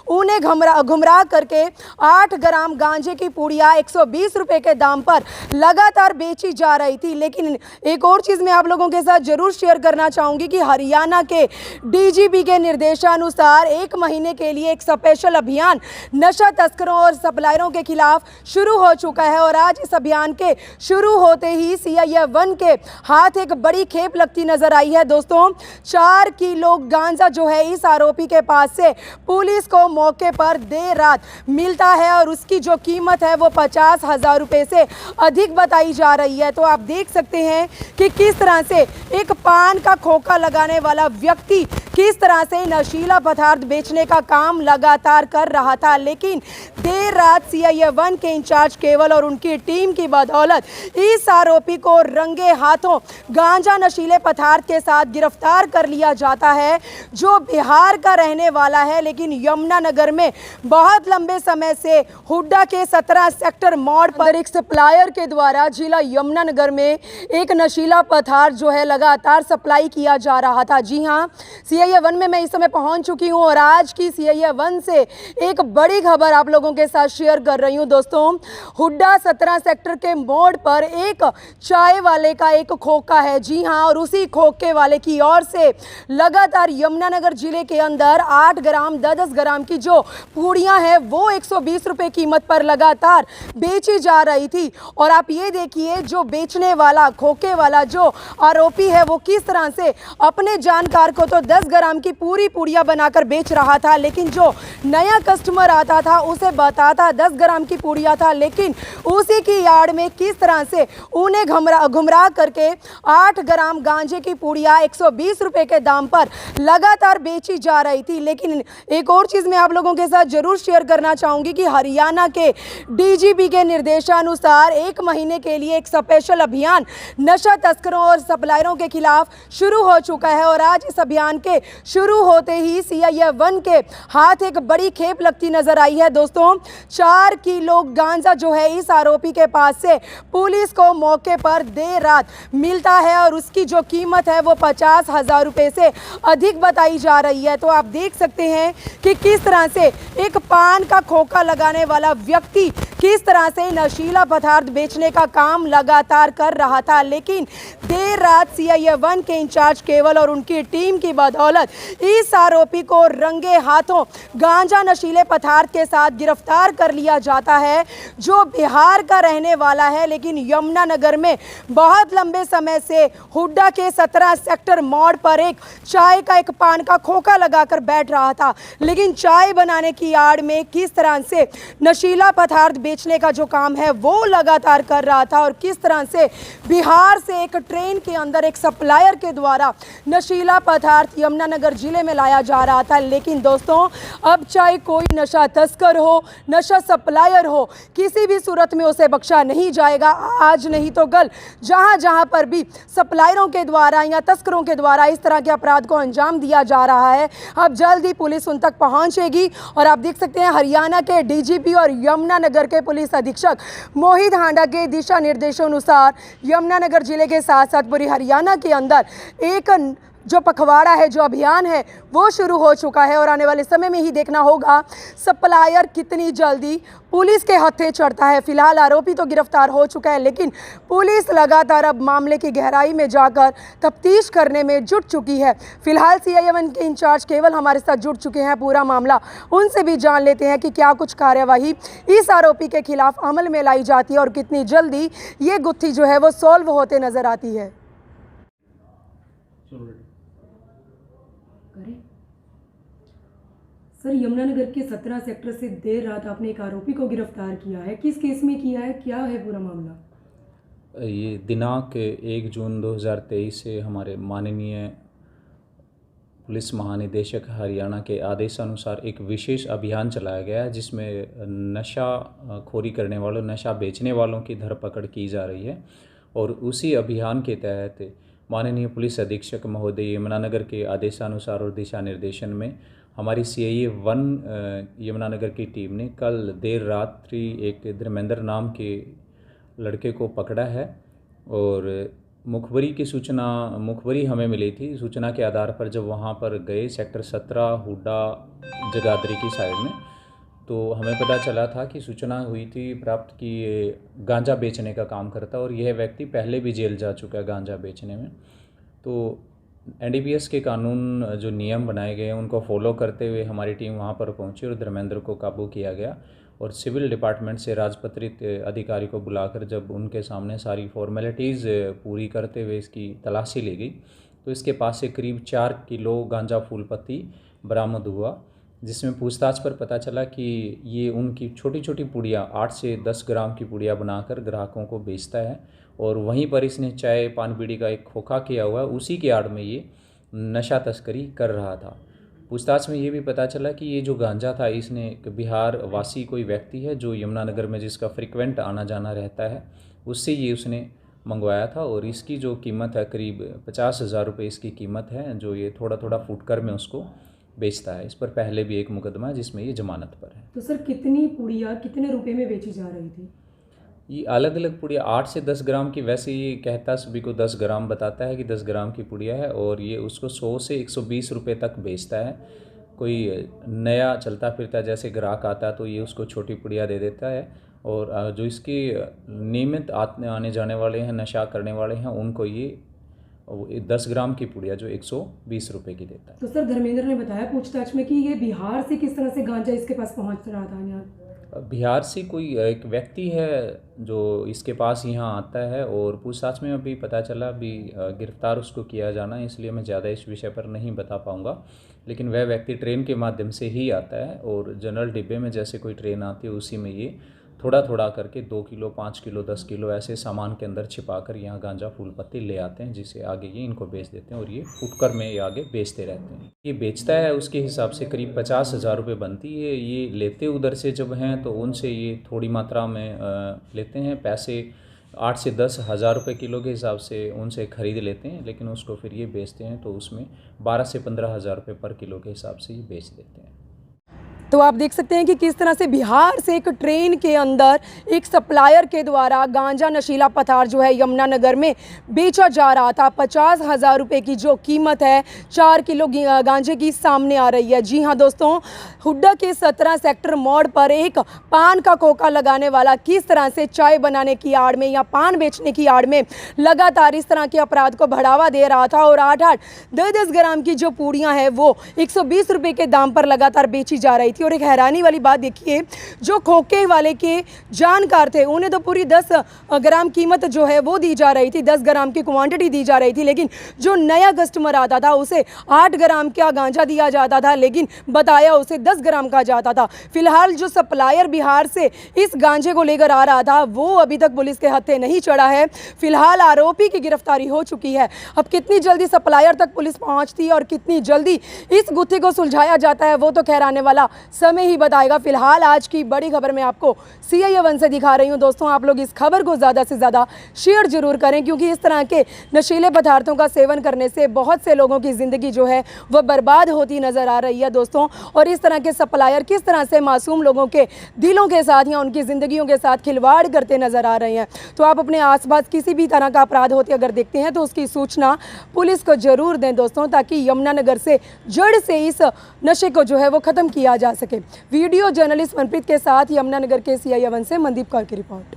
उन्हें गुमराह करके 8 ग्राम गांजे की पुड़िया 120 रुपए के दाम पर लगातार बेची जा रही थी। लेकिन एक और चीज़ मैं आप लोगों के साथ जरूर शेयर करना चाहूँगी कि हरियाणा के डीजीपी के निर्देशानुसार 1 महीने के लिए एक स्पेशल अभियान नशा तस्करों और सप्लायरों के खिलाफ शुरू हो चुका है। और आज इस अभियान के शुरू होते ही CIF-1 के हाथ एक बड़ी खेप लगती नजर आई है। दोस्तों, 4 किलो गांजा जो है इस आरोपी के पास से पुलिस को मौके पर देर रात मिलता है और उसकी जो कीमत है वो 50,000 रुपए से अधिक बताई जा रही है। तो आप देख सकते हैं कि किस तरह से एक पान का खोखा लगाने वाला व्यक्ति किस तरह से नशीला पदार्थ बेचने का काम लगातार कर रहा था। लेकिन देर रात CIF-1 के इंचार्ज केवल और उनकी टीम की बदौलत इस आरोपी को रंगे हाथों गांजा नशीले पदार्थ के साथ गिरफ्तार कर लिया जाता है, जो बिहार का रहने वाला है। लेकिन यमुनानगर में बहुत लंबे समय से हुड्डा के 17 सेक्टर मोड़ पर एक सप्लायर के द्वारा जिला यमुनानगर में एक नशीला पदार्थ जो है लगातार सप्लाई किया जा रहा था। जी हाँ, CIF-1 में मैं इस समय पहुंच चुकी हूं और आज की CIF-1 से एक बड़ी खबर आप लोगों के साथ शेयर कर रही हूं। दोस्तों, हुड्डा 17 सेक्टर के मोड़ पर एक चाय वाले का एक खोखा है। जी हाँ, और उसी खोखे वाले की ओर से लगातार यमुनानगर जिले के अंदर 8 ग्राम 10-10 ग्राम की जो पूड़ियां हैं वो 120 रुपए कीमत पर लगातार बेची जा रही थी। और आप ये देखिए, जो बेचने वाला खोखे वाला जो आरोपी है वो किस तरह से अपने जानकार को तो 10 ग्राम की पूरी पूड़िया बनाकर बेच रहा था, लेकिन जो नया कस्टमर आता था उसे बताता 10 ग्राम की पूड़िया था। लेकिन उसी की यार्ड में किस तरह से उन्हें गुमराह करके 8 ग्राम गांजे की पुड़िया 120 रुपए के दाम पर लगातार बेची जा रही थी। लेकिन एक और चीज़ मैं आप लोगों के साथ जरूर शेयर करना चाहूँगी कि हरियाणा के DGP के निर्देशानुसार 1 महीने के लिए एक स्पेशल अभियान नशा तस्करों और सप्लायरों के खिलाफ शुरू हो चुका है। और आज इस अभियान के शुरू होते ही CIF-1 के हाथ एक बड़ी खेप लगती नजर आई है। दोस्तों, 4 किलो गांजा जो है इस आरोपी के पास से पुलिस को मौके पर देर रात मिलता है और उसकी जो कीमत है वो 50,000 रुपए से अधिक बताई जा रही है। तो आप देख सकते हैं कि किस तरह से एक पान का खोखा लगाने वाला व्यक्ति किस तरह से नशीला पदार्थ बेचने का काम लगातार कर रहा था। लेकिन देर रात CIF-1 के इंचार्ज केवल और उनकी टीम की बदौलत इस आरोपी को रंगे हाथों गांजा नशीले पदार्थ के साथ गिरफ्तार कर लिया जाता है, जो बिहार का रहने वाला है। लेकिन यमुनानगर में बहुत लंबे समय से हुड्डा के 17 सेक्टर मोड़ पर एक चाय का एक पान का खोखा लगाकर बैठ रहा था। लेकिन चाय बनाने की आड़ में किस तरह से नशीला पदार्थ बेचने का जो काम है वो लगातार कर रहा था और किस तरह से बिहार से एक ट्रेन के अंदर एक सप्लायर के द्वारा नशीला पदार्थ यमुनानगर जिले में लाया जा रहा था। लेकिन दोस्तों, अब चाहे कोई नशा तस्कर हो, नशा सप्लायर हो, किसी भी सूरत में उसे बख्शा नहीं जाएगा। आज नहीं तो कल जहां जहां पर भी सप्लायरों के द्वारा या तस्करों के द्वारा इस तरह के अपराध को अंजाम दिया जा रहा है, अब जल्द ही पुलिस उन तक पहुंचेगी। और आप देख सकते हैं, हरियाणा के DGP और यमुनानगर के पुलिस अधीक्षक मोहित हांडा के दिशा निर्देशानुसार यमुनानगर जिले के साथ साथ पूरी हरियाणा के अंदर एक जो पखवाड़ा है, जो अभियान है वो शुरू हो चुका है। और आने वाले समय में ही देखना होगा सप्लायर कितनी जल्दी पुलिस के हत्थे चढ़ता है। फिलहाल आरोपी तो गिरफ्तार हो चुका है, लेकिन पुलिस लगातार अब मामले की गहराई में जाकर तफ्तीश करने में जुट चुकी है। फिलहाल CIF-1 के इंचार्ज केवल हमारे साथ जुट चुके हैं, पूरा मामला उनसे भी जान लेते हैं कि क्या कुछ कार्यवाही इस आरोपी के खिलाफ अमल में लाई जाती है और कितनी जल्दी ये गुत्थी जो है वो सॉल्व होते नजर आती है। सर, यमुनानगर के 17 सेक्टर से देर रात आपने एक आरोपी को गिरफ्तार किया है, किस केस में किया है, क्या है पूरा मामला? ये दिनांक 1 जून 2023 से हमारे माननीय पुलिस महानिदेशक हरियाणा के आदेशानुसार एक विशेष अभियान चलाया गया है, जिसमें नशा खोरी करने वालों, नशा बेचने वालों की धरपकड़ की जा रही है। और उसी अभियान के तहत माननीय पुलिस अधीक्षक महोदय यमुनानगर के आदेशानुसार और दिशा निर्देशन में हमारी CIF-1 यमुनानगर की टीम ने कल देर रात्रि एक धर्मेंद्र नाम के लड़के को पकड़ा है। और मुखबरी हमें मिली थी। सूचना के आधार पर जब वहाँ पर गए सेक्टर 17 हुड्डा जगाधरी की साइड में, तो हमें पता चला था कि सूचना हुई थी प्राप्त कि ये गांजा बेचने का काम करता है और यह व्यक्ति पहले भी जेल जा चुका है गांजा बेचने में। तो एनडीपीएस के कानून जो नियम बनाए गए हैं उनको फॉलो करते हुए हमारी टीम वहाँ पर पहुँची और धर्मेंद्र को काबू किया गया और सिविल डिपार्टमेंट से राजपत्रित अधिकारी को बुलाकर जब उनके सामने सारी फॉर्मेलिटीज़ पूरी करते हुए इसकी तलाशी ली गई तो इसके पास से करीब 4 किलो गांजा फूल पत्ती बरामद हुआ, जिसमें पूछताछ पर पता चला कि ये उनकी छोटी छोटी पुड़िया 8 से 10 ग्राम की पुड़िया बनाकर ग्राहकों को बेचता है और वहीं पर इसने चाय पान बीड़ी का एक खोखा किया हुआ है, उसी की आड़ में ये नशा तस्करी कर रहा था। पूछताछ में ये भी पता चला कि ये जो गांजा था इसने एक बिहार वासी कोई व्यक्ति है जो यमुनानगर में जिसका फ्रिक्वेंट आना जाना रहता है, उससे ये उसने मंगवाया था और इसकी जो कीमत है करीब 50,000 रुपये इसकी कीमत है, जो ये थोड़ा थोड़ा फुटकर में उसको बेचता है। इस पर पहले भी एक मुकदमा है जिसमें ये जमानत पर है। तो सर कितनी पुड़िया कितने रुपए में बेची जा रही थी? ये अलग अलग पुड़िया 8 से 10 ग्राम की, वैसे ये कहता सभी को 10 ग्राम बताता है कि 10 ग्राम की पुड़िया है और ये उसको 100 से 120 रुपये तक बेचता है। कोई नया चलता फिरता जैसे ग्राहक आता है तो ये उसको छोटी पुड़िया दे देता है और जो इसके नियमित आने जाने वाले हैं, नशा करने वाले हैं, उनको ये 10 ग्राम की पुड़िया जो 120 रुपये की देता है। तो सर धर्मेंद्र ने बताया पूछताछ में कि ये बिहार से किस तरह से गांजा इसके पास पहुंच रहा था यहाँ? बिहार से कोई एक व्यक्ति है जो इसके पास यहाँ आता है और पूछताछ में अभी पता चला, अभी गिरफ्तार उसको किया जाना है, इसलिए मैं ज़्यादा इस विषय पर नहीं बता पाऊँगा। लेकिन वह व्यक्ति ट्रेन के माध्यम से ही आता है और जनरल डिब्बे में जैसे कोई ट्रेन आती है उसी में ये थोड़ा थोड़ा करके 2 किलो 5 किलो 10 किलो ऐसे सामान के अंदर छिपाकर यहाँ गांजा फूल पत्ती ले आते हैं, जिसे आगे ये इनको बेच देते हैं और ये फुटकर में ये आगे बेचते रहते हैं। ये बेचता है उसके हिसाब से करीब 50,000 रुपये बनती है। ये लेते उधर से जब हैं तो उनसे ये थोड़ी मात्रा में लेते हैं पैसे, 8 से 10 हज़ार रुपये किलो के हिसाब से उनसे ख़रीद लेते हैं, लेकिन उसको फिर ये बेचते हैं तो उसमें 12 से 15 हज़ार रुपये पर किलो के हिसाब से ये बेच देते हैं। तो आप देख सकते हैं कि किस तरह से बिहार से एक ट्रेन के अंदर एक सप्लायर के द्वारा गांजा नशीला पदार्थ जो है यमुनानगर में बेचा जा रहा था। 50,000 रुपये की जो कीमत है 4 किलो गांजे की सामने आ रही है। जी हाँ दोस्तों, हुड्डा के 17 सेक्टर मोड़ पर एक पान का खोखा लगाने वाला किस तरह से चाय बनाने की आड़ में या पान बेचने की आड़ में लगातार इस तरह के अपराध को बढ़ावा दे रहा था और 8-8 10-10 ग्राम की जो पूड़ियाँ हैं वो 120 रुपये के दाम पर लगातार बेची जा रही थी। और एक हैरानी वाली बात देखिए, जो खोखे वाले के जानकार थे उन्हें तो पूरी 10 ग्राम कीमत जो है वो दी जा रही थी, 10 ग्राम की क्वांटिटी दी जा रही थी, लेकिन जो नया कस्टमर आता था उसे 8 ग्राम का गांजा दिया जाता था, लेकिन बताया उसे 10 ग्राम का जाता था। फिलहाल जो सप्लायर बिहार से इस गांजे को लेकर आ रहा था वो अभी तक पुलिस के हत्थे नहीं चढ़ा है। फिलहाल आरोपी की गिरफ्तारी हो चुकी है। अब कितनी जल्दी सप्लायर तक पुलिस पहुंचती है और कितनी जल्दी इस गुत्थी को सुलझाया जाता है वो तो खैर आने वाला समय ही बताएगा। फिलहाल आज की बड़ी खबर मैं आपको CI-A1 से दिखा रही हूं। दोस्तों आप लोग इस खबर को ज़्यादा से ज़्यादा शेयर जरूर करें, क्योंकि इस तरह के नशीले पदार्थों का सेवन करने से बहुत से लोगों की ज़िंदगी जो है वह बर्बाद होती नज़र आ रही है दोस्तों। और इस तरह के सप्लायर किस तरह से मासूम लोगों के दिलों के साथ या उनकी ज़िंदगियों के साथ खिलवाड़ करते नज़र आ रहे हैं। तो आप अपने आसपास किसी भी तरह का अपराध होते अगर देखते हैं तो उसकी सूचना पुलिस को ज़रूर दें दोस्तों, ताकि यमुनानगर से जड़ से इस नशे को जो है वो ख़त्म किया जा सके। वीडियो जर्नलिस्ट मनप्रीत के साथ यमुनानगर के CI-A1 से मनदीप कौर की रिपोर्ट।